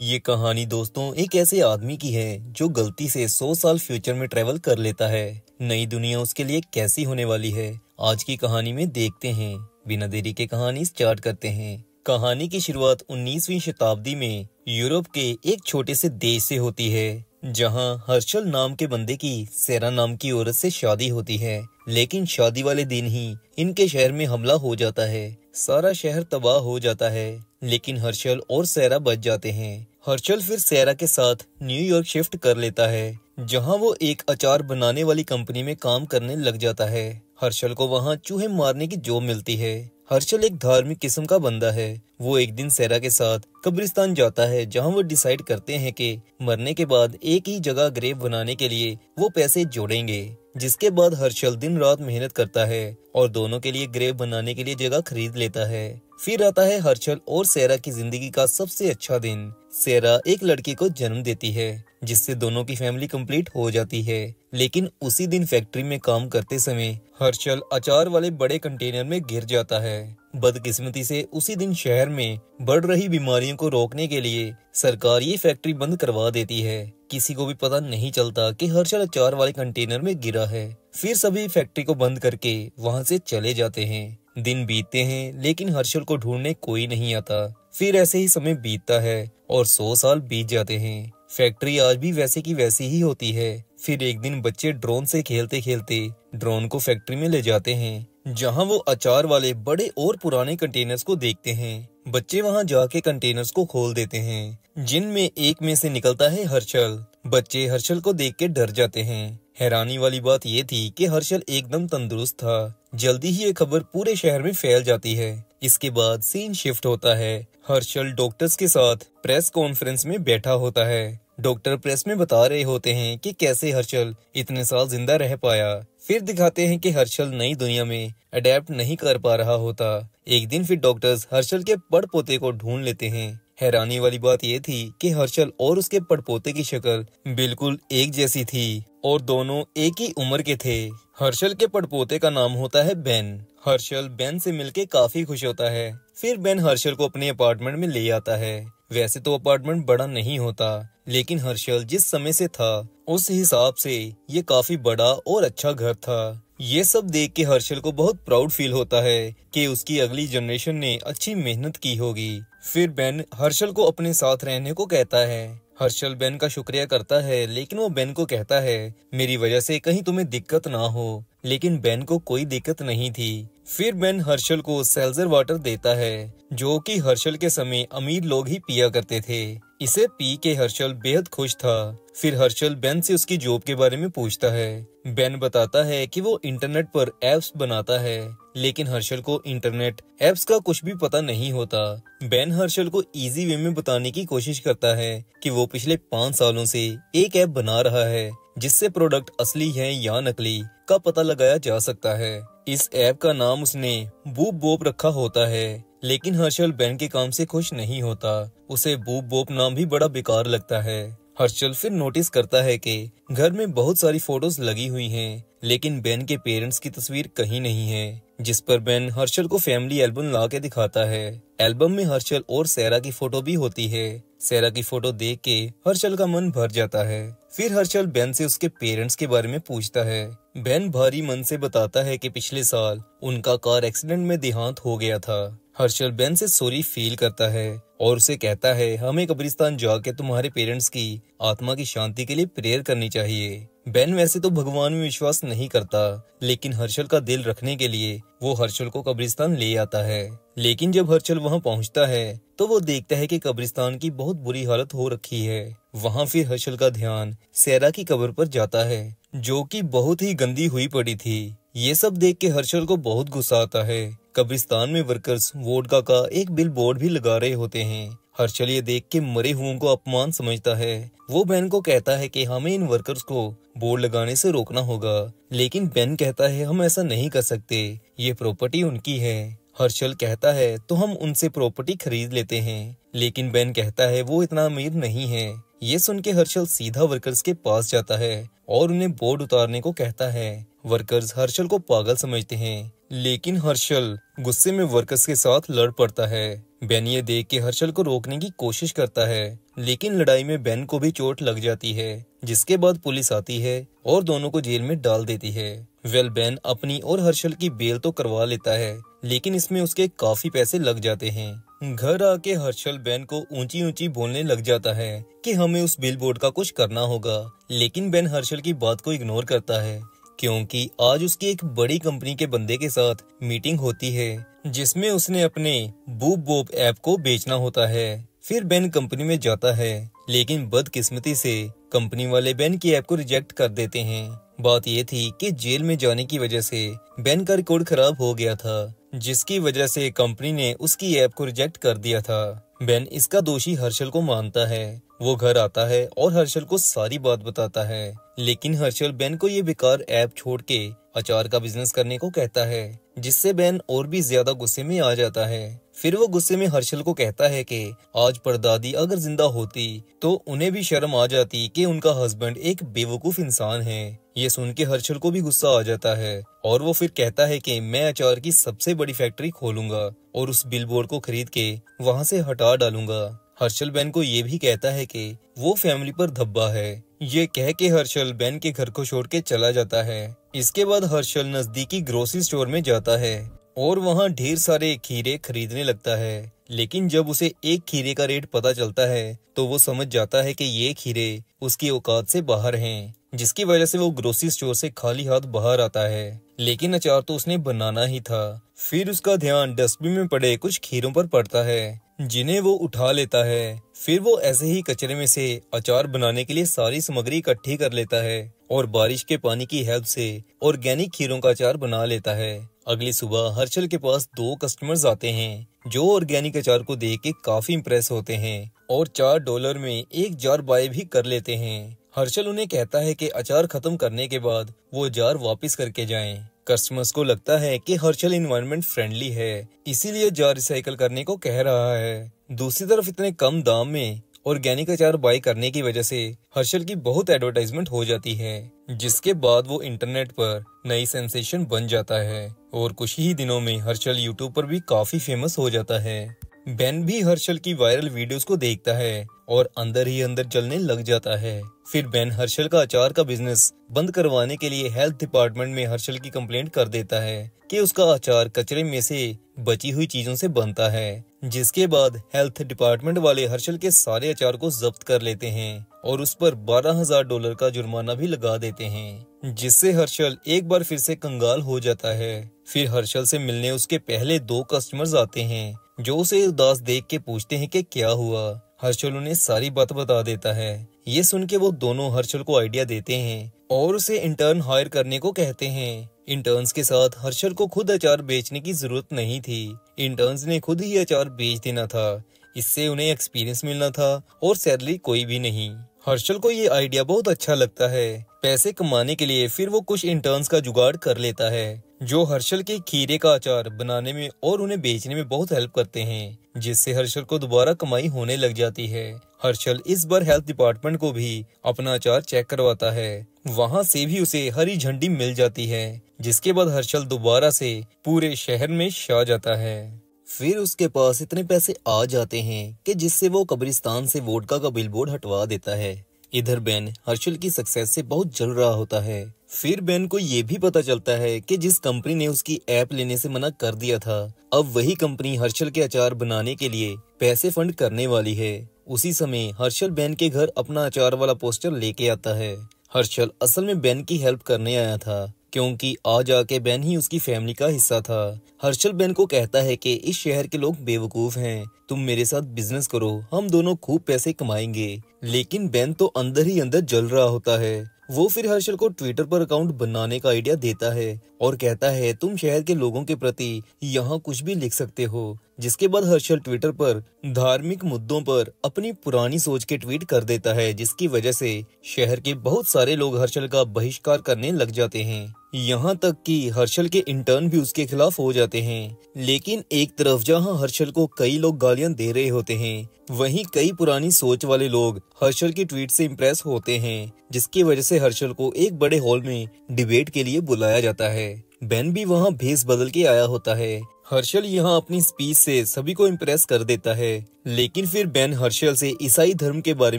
ये कहानी दोस्तों एक ऐसे आदमी की है जो गलती से 100 साल फ्यूचर में ट्रेवल कर लेता है। नई दुनिया उसके लिए कैसी होने वाली है, आज की कहानी में देखते हैं। बिना देरी के कहानी स्टार्ट करते हैं। कहानी की शुरुआत 19वीं शताब्दी में यूरोप के एक छोटे से देश से होती है, जहां हर्षल नाम के बंदे की सेरा नाम की औरत से शादी होती है। लेकिन शादी वाले दिन ही इनके शहर में हमला हो जाता है। सारा शहर तबाह हो जाता है, लेकिन हर्षल और सेरा बच जाते हैं। हर्षल फिर सेरा के साथ न्यूयॉर्क शिफ्ट कर लेता है, जहां वो एक अचार बनाने वाली कंपनी में काम करने लग जाता है। हर्षल को वहां चूहे मारने की जॉब मिलती है। हर्षल एक धार्मिक किस्म का बंदा है। वो एक दिन सेरा के साथ कब्रिस्तान जाता है, जहां वो डिसाइड करते हैं कि मरने के बाद एक ही जगह ग्रेव बनाने के लिए वो पैसे जोड़ेंगे। जिसके बाद हर्षल दिन रात मेहनत करता है और दोनों के लिए ग्रेव बनाने के लिए जगह खरीद लेता है। फिर आता है हर्षल और सेरा की जिंदगी का सबसे अच्छा दिन। सेरा एक लड़की को जन्म देती है, जिससे दोनों की फैमिली कंप्लीट हो जाती है। लेकिन उसी दिन फैक्ट्री में काम करते समय हर्षल अचार वाले बड़े कंटेनर में गिर जाता है। बदकिस्मती से उसी दिन शहर में बढ़ रही बीमारियों को रोकने के लिए सरकार ये फैक्ट्री बंद करवा देती है। किसी को भी पता नहीं चलता कि हर्षल अचार वाले कंटेनर में गिरा है। फिर सभी फैक्ट्री को बंद करके वहां से चले जाते हैं। दिन बीतते हैं, लेकिन हर्षल को ढूंढने कोई नहीं आता। फिर ऐसे ही समय बीतता है और 100 साल बीत जाते हैं। फैक्ट्री आज भी वैसे की वैसी ही होती है। फिर एक दिन बच्चे ड्रोन से खेलते खेलते ड्रोन को फैक्ट्री में ले जाते हैं, जहां वो अचार वाले बड़े और पुराने कंटेनर्स को देखते हैं। बच्चे वहां जाके कंटेनर्स को खोल देते हैं, जिनमें एक में से निकलता है हर्षल। बच्चे हर्षल को देख के डर जाते हैं। हैरानी वाली बात ये थी कि हर्षल एकदम तंदुरुस्त था। जल्दी ही ये खबर पूरे शहर में फैल जाती है। इसके बाद सीन शिफ्ट होता है। हर्षल डॉक्टर्स के साथ प्रेस कॉन्फ्रेंस में बैठा होता है। डॉक्टर प्रेस में बता रहे होते हैं कि कैसे हर्षल इतने साल जिंदा रह पाया। फिर दिखाते हैं कि हर्षल नई दुनिया में अडेप्ट नहीं कर पा रहा होता। एक दिन फिर डॉक्टर्स हर्षल के पड़पोते को ढूंढ लेते हैं। हैरानी वाली बात यह थी कि हर्षल और उसके पड़पोते की शक्ल बिल्कुल एक जैसी थी और दोनों एक ही उम्र के थे। हर्षल के पड़पोते का नाम होता है बेन। हर्षल बेन से मिलके काफी खुश होता है। फिर बेन हर्षल को अपने अपार्टमेंट में ले आता है। वैसे तो अपार्टमेंट बड़ा नहीं होता, लेकिन हर्षल जिस समय से था उस हिसाब से ये काफी बड़ा और अच्छा घर था। ये सब देख के हर्षल को बहुत प्राउड फील होता है कि उसकी अगली जनरेशन ने अच्छी मेहनत की होगी। फिर बेन हर्षल को अपने साथ रहने को कहता है। हर्षल बेन का शुक्रिया करता है, लेकिन वो बेन को कहता है मेरी वजह से कहीं तुम्हें दिक्कत ना हो। लेकिन बेन को कोई दिक्कत नहीं थी। फिर बेन हर्षल को सेल्जर वाटर देता है, जो कि हर्षल के समय अमीर लोग ही पिया करते थे। इसे पी के हर्षल बेहद खुश था। फिर हर्षल बेन से उसकी जॉब के बारे में पूछता है। बेन बताता है कि वो इंटरनेट पर एप्स बनाता है, लेकिन हर्षल को इंटरनेट एप्स का कुछ भी पता नहीं होता। बेन हर्षल को इजी वे में बताने की कोशिश करता है कि वो पिछले 5 सालों से एक ऐप बना रहा है, जिससे प्रोडक्ट असली है या नकली का पता लगाया जा सकता है। इस ऐप का नाम उसने बूप बोप रखा होता है, लेकिन हर्षल बेन के काम से खुश नहीं होता। उसे बूप बोप नाम भी बड़ा बेकार लगता है। हर्षल फिर नोटिस करता है कि घर में बहुत सारी फोटोज लगी हुई हैं, लेकिन बेन के पेरेंट्स की तस्वीर कहीं नहीं है। जिस पर बेन हर्षल को फैमिली एल्बम ला के दिखाता है। एल्बम में हर्षल और सेरा की फोटो भी होती है। सेरा की फोटो देख के हर्षल का मन भर जाता है। फिर हर्षल बेन से उसके पेरेंट्स के बारे में पूछता है। बेन भारी मन से बताता है कि पिछले साल उनका कार एक्सीडेंट में देहांत हो गया था। हर्षल बेन से सॉरी फील करता है और उसे कहता है हमें कब्रिस्तान जाके तुम्हारे पेरेंट्स की आत्मा की शांति के लिए प्रेयर करनी चाहिए। बेन वैसे तो भगवान में विश्वास नहीं करता, लेकिन हर्षल का दिल रखने के लिए वो हर्षल को कब्रिस्तान ले आता है। लेकिन जब हर्षल वहां पहुंचता है तो वो देखता है कि कब्रिस्तान की बहुत बुरी हालत हो रखी है। वहां फिर हर्षल का ध्यान सेरा की कब्र पर जाता है, जो कि बहुत ही गंदी हुई पड़ी थी। ये सब देख के हर्षल को बहुत गुस्सा आता है। कब्रिस्तान में वर्कर्स वोडका का एक बिल बोर्ड भी लगा रहे होते हैं। हर्षल ये देख के मरे हुओं को अपमान समझता है। वो बेन को कहता है कि हमें इन वर्कर्स को बोर्ड लगाने से रोकना होगा, लेकिन बेन कहता है हम ऐसा नहीं कर सकते, ये प्रॉपर्टी उनकी है। हर्षल कहता है तो हम उनसे प्रॉपर्टी खरीद लेते हैं, लेकिन बेन कहता है वो इतना अमीर नहीं है। ये सुन के हर्षल सीधा वर्कर्स के पास जाता है और उन्हें बोर्ड उतारने को कहता है। वर्कर्स हर्षल को पागल समझते हैं, लेकिन हर्षल गुस्से में वर्कर्स के साथ लड़ पड़ता है। बेन ये देख के हर्षल को रोकने की कोशिश करता है, लेकिन लड़ाई में बेन को भी चोट लग जाती है, जिसके बाद पुलिस आती है और दोनों को जेल में डाल देती है। बेन अपनी और हर्षल की बेल तो करवा लेता है, लेकिन इसमें उसके काफी पैसे लग जाते हैं। घर आके हर्षल बेन को ऊंची ऊंची बोलने लग जाता है कि हमें उस बिल बोर्ड का कुछ करना होगा, लेकिन बेन हर्षल की बात को इग्नोर करता है, क्योंकि आज उसकी एक बड़ी कंपनी के बंदे के साथ मीटिंग होती है, जिसमें उसने अपने बूब बोब ऐप को बेचना होता है। फिर बेन कंपनी में जाता है, लेकिन बदकिस्मती से कंपनी वाले बेन की ऐप को रिजेक्ट कर देते हैं। बात ये थी कि जेल में जाने की वजह से बेन का रिकॉर्ड खराब हो गया था, जिसकी वजह से कंपनी ने उसकी ऐप को रिजेक्ट कर दिया था। बेन इसका दोषी हर्षल को मानता है। वो घर आता है और हर्षल को सारी बात बताता है, लेकिन हर्षल बेन को ये बेकार ऐप छोड़ के अचार का बिजनेस करने को कहता है, जिससे बेन और भी ज्यादा गुस्से में आ जाता है। फिर वो गुस्से में हर्षल को कहता है कि आज परदादी अगर जिंदा होती तो उन्हें भी शर्म आ जाती कि उनका हस्बैंड एक बेवकूफ इंसान है। ये सुन के हर्षल को भी गुस्सा आ जाता है और वो फिर कहता है कि मैं अचार की सबसे बड़ी फैक्ट्री खोलूंगा और उस बिलबोर्ड को खरीद के वहाँ से हटा डालूंगा। हर्षल बेन को ये भी कहता है कि वो फैमिली पर धब्बा है। ये कह के हर्षल बेन के घर को छोड़ के चला जाता है। इसके बाद हर्षल नजदीकी ग्रोसरी स्टोर में जाता है और वहाँ ढेर सारे खीरे खरीदने लगता है, लेकिन जब उसे एक खीरे का रेट पता चलता है तो वो समझ जाता है कि ये खीरे उसकी औकात से बाहर हैं, जिसकी वजह से वो ग्रोसरी स्टोर से खाली हाथ बाहर आता है। लेकिन अचार तो उसने बनाना ही था। फिर उसका ध्यान डस्टबिन में पड़े कुछ खीरों पर पड़ता है, जिन्हें वो उठा लेता है। फिर वो ऐसे ही कचरे में से अचार बनाने के लिए सारी सामग्री इकट्ठी कर लेता है और बारिश के पानी की हेल्प से ऑर्गेनिक खीरों का अचार बना लेता है। अगली सुबह हर्षल के पास 2 कस्टमर्स आते हैं, जो ऑर्गेनिक अचार को देख के काफी इम्प्रेस होते हैं और $4 में एक जार बाय भी कर लेते हैं। हर्षल उन्हें कहता है कि अचार खत्म करने के बाद वो जार वापस करके जाएं। कस्टमर्स को लगता है कि हर्षल एनवायरनमेंट फ्रेंडली है, इसीलिए जार रिसाइकल करने को कह रहा है। दूसरी तरफ इतने कम दाम में ऑर्गेनिक अचार बाय करने की वजह से हर्षल की बहुत एडवर्टाइजमेंट हो जाती है, जिसके बाद वो इंटरनेट पर नई सेंसेशन बन जाता है और कुछ ही दिनों में हर्षल यूट्यूब पर भी काफी फेमस हो जाता है। बेन भी हर्षल की वायरल वीडियोस को देखता है और अंदर ही अंदर जलने लग जाता है। फिर बेन हर्षल का अचार का बिजनेस बंद करवाने के लिए हेल्थ डिपार्टमेंट में हर्षल की कंप्लेंट कर देता है कि उसका अचार कचरे में से बची हुई चीजों से बनता है, जिसके बाद हेल्थ डिपार्टमेंट वाले हर्षल के सारे अचार को जब्त कर लेते हैं और उस पर $12,000 का जुर्माना भी लगा देते हैं, जिससे हर्षल एक बार फिर से कंगाल हो जाता है। फिर हर्षल से मिलने उसके पहले 2 कस्टमर्स आते हैं, जो उसे उदास देख के पूछते हैं कि क्या हुआ। हर्षल उन्हें सारी बात बता देता है। ये सुन के वो दोनों हर्षल को आइडिया देते हैं और उसे इंटर्न हायर करने को कहते हैं। इंटर्न्स के साथ हर्षल को खुद अचार बेचने की जरूरत नहीं थी, इंटर्न्स ने खुद ही अचार बेच देना था। इससे उन्हें एक्सपीरियंस मिलना था और सैलरी कोई भी नहीं। हर्षल को ये आइडिया बहुत अच्छा लगता है। पैसे कमाने के लिए फिर वो कुछ इंटर्न्स का जुगाड़ कर लेता है, जो हर्षल के खीरे का अचार बनाने में और उन्हें बेचने में बहुत हेल्प करते हैं, जिससे हर्षल को दोबारा कमाई होने लग जाती है। हर्षल इस बार हेल्थ डिपार्टमेंट को भी अपना अचार चेक करवाता है। वहाँ से भी उसे हरी झंडी मिल जाती है, जिसके बाद हर्षल दोबारा से पूरे शहर में छा जाता है। फिर उसके पास इतने पैसे आ जाते हैं कि जिससे वो कब्रिस्तान से वोडका का बिलबोर्ड हटवा देता है। इधर बेन हर्षल की सक्सेस से बहुत जल रहा होता है। फिर बेन को ये भी पता चलता है कि जिस कंपनी ने उसकी ऐप लेने से मना कर दिया था, अब वही कंपनी हर्षल के अचार बनाने के लिए पैसे फंड करने वाली है। उसी समय हर्षल बेन के घर अपना अचार वाला पोस्टर लेके आता है। हर्षल असल में बेन की हेल्प करने आया था, क्योंकि आज आके बेन ही उसकी फैमिली का हिस्सा था। हर्षल बेन को कहता है कि इस शहर के लोग बेवकूफ हैं, तुम मेरे साथ बिजनेस करो, हम दोनों खूब पैसे कमाएंगे। लेकिन बेन तो अंदर ही अंदर जल रहा होता है। वो फिर हर्षल को ट्विटर पर अकाउंट बनाने का आइडिया देता है और कहता है तुम शहर के लोगों के प्रति यहाँ कुछ भी लिख सकते हो। जिसके बाद हर्षल ट्विटर पर धार्मिक मुद्दों पर अपनी पुरानी सोच के ट्वीट कर देता है, जिसकी वजह से शहर के बहुत सारे लोग हर्षल का बहिष्कार करने लग जाते हैं। यहाँ तक कि हर्षल के इंटर्न भी उसके खिलाफ हो जाते हैं। लेकिन एक तरफ जहाँ हर्षल को कई लोग गालियां दे रहे होते हैं, वहीं कई पुरानी सोच वाले लोग हर्षल की ट्वीट से इम्प्रेस होते हैं, जिसकी वजह से हर्षल को एक बड़े हॉल में डिबेट के लिए बुलाया जाता है। बेन भी वहाँ भेस बदल के आया होता है। हर्षल यहाँ अपनी स्पीच से सभी को इम्प्रेस कर देता है, लेकिन फिर बेन हर्षल से ईसाई धर्म के बारे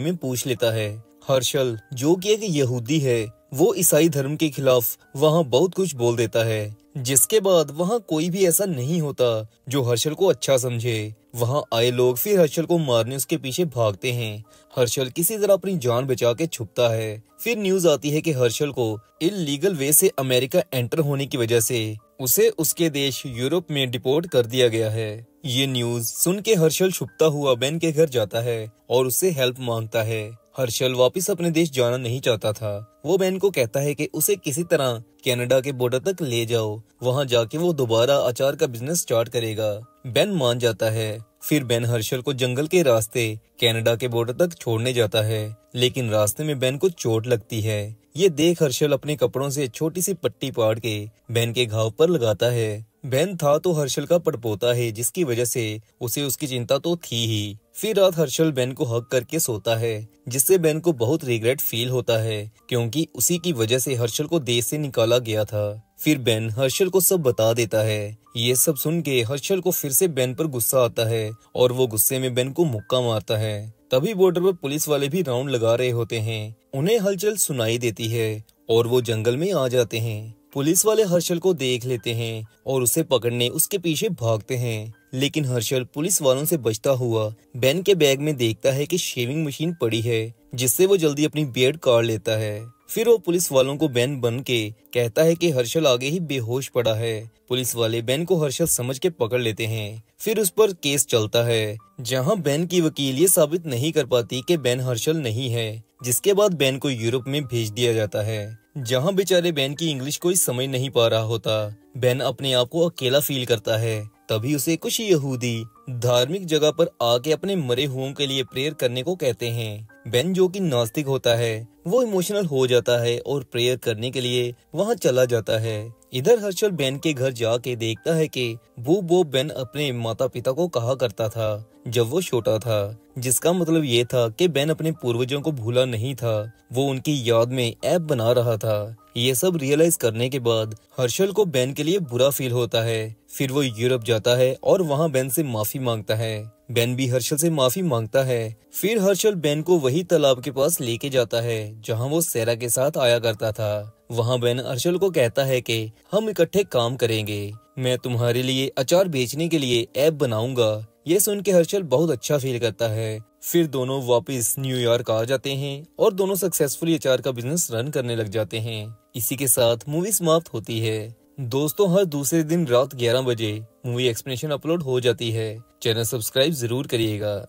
में पूछ लेता है। हर्षल जो कि एक यहूदी है, वो ईसाई धर्म के खिलाफ वहाँ बहुत कुछ बोल देता है, जिसके बाद वहाँ कोई भी ऐसा नहीं होता जो हर्षल को अच्छा समझे। वहाँ आए लोग फिर हर्षल को मारने उसके पीछे भागते हैं। हर्षल किसी तरह अपनी जान बचा के छुपता है। फिर न्यूज आती है कि हर्षल को इल्लीगल वे से अमेरिका एंटर होने की वजह से उसे उसके देश यूरोप में डिपोर्ट कर दिया गया है। ये न्यूज सुन के हर्षल छुपता हुआ बेन के घर जाता है और उससे हेल्प मांगता है। हर्षल वापस अपने देश जाना नहीं चाहता था। वो बेन को कहता है कि उसे किसी तरह कनाडा के बॉर्डर तक ले जाओ, वहाँ जाके वो दोबारा अचार का बिजनेस स्टार्ट करेगा। बेन मान जाता है। फिर बेन हर्षल को जंगल के रास्ते कनाडा के बॉर्डर तक छोड़ने जाता है, लेकिन रास्ते में बेन को चोट लगती है। ये देख हर्षल अपने कपड़ों से छोटी सी पट्टी पाड़ के बेन के घाव पर लगाता है। बेन था तो हर्षल का पड़पोता है, जिसकी वजह से उसे उसकी चिंता तो थी ही। फिर रात हर्षल बेन को हग करके सोता है, जिससे बेन को बहुत रिग्रेट फील होता है, क्योंकि उसी की वजह से हर्षल को देश से निकाला गया था। फिर बेन हर्षल को सब बता देता है। ये सब सुन के हर्षल को फिर से बेन पर गुस्सा आता है और वो गुस्से में बेन को मुक्का मारता है। तभी बॉर्डर पर पुलिस वाले भी राउंड लगा रहे होते हैं। उन्हें हलचल सुनाई देती है और वो जंगल में आ जाते हैं। पुलिस वाले हर्षल को देख लेते हैं और उसे पकड़ने उसके पीछे भागते हैं, लेकिन हर्षल पुलिस वालों से बचता हुआ बेन के बैग में देखता है कि शेविंग मशीन पड़ी है, जिससे वो जल्दी अपनी बियर्ड काट लेता है। फिर वो पुलिस वालों को बेन बन के कहता है कि हर्षल आगे ही बेहोश पड़ा है। पुलिस वाले बेन को हर्षल समझ के पकड़ लेते हैं। फिर उस पर केस चलता है, जहां बेन की वकील ये साबित नहीं कर पाती कि बेन हर्षल नहीं है, जिसके बाद बेन को यूरोप में भेज दिया जाता है, जहां बेचारे बेन की इंग्लिश कोई समझ नहीं पा रहा होता। बेन अपने आप को अकेला फील करता है। तभी उसे कुछ यहूदी धार्मिक जगह पर आके अपने मरे हुओं के लिए प्रेयर करने को कहते हैं। बेन जो कि नास्तिक होता है, वो इमोशनल हो जाता है और प्रेयर करने के लिए वहां चला जाता है। इधर हर्षल बेन के घर जाके देखता है कि बू बो बेन अपने माता पिता को कहा करता था जब वो छोटा था, जिसका मतलब ये था कि बेन अपने पूर्वजों को भूला नहीं था, वो उनकी याद में ऐप बना रहा था। ये सब रियलाइज करने के बाद हर्षल को बेन के लिए बुरा फील होता है। फिर वो यूरोप जाता है और वहाँ बेन से माफी मांगता है। बेन भी हर्षल से माफी मांगता है। फिर हर्षल बेन को वही तालाब के पास लेके जाता है जहाँ वो सेरा के साथ आया करता था। वहाँ बेन हर्षल को कहता है कि हम इकट्ठे काम करेंगे, मैं तुम्हारे लिए अचार बेचने के लिए ऐप बनाऊंगा। ये सुन के हर्षल बहुत अच्छा फील करता है। फिर दोनों वापस न्यूयॉर्क आ जाते हैं और दोनों सक्सेसफुली अचार का बिजनेस रन करने लग जाते हैं। इसी के साथ मूवी समाप्त होती है। दोस्तों, हर दूसरे दिन रात 11 बजे मूवी एक्सप्लेनेशन अपलोड हो जाती है। चैनल सब्सक्राइब जरूर करिएगा।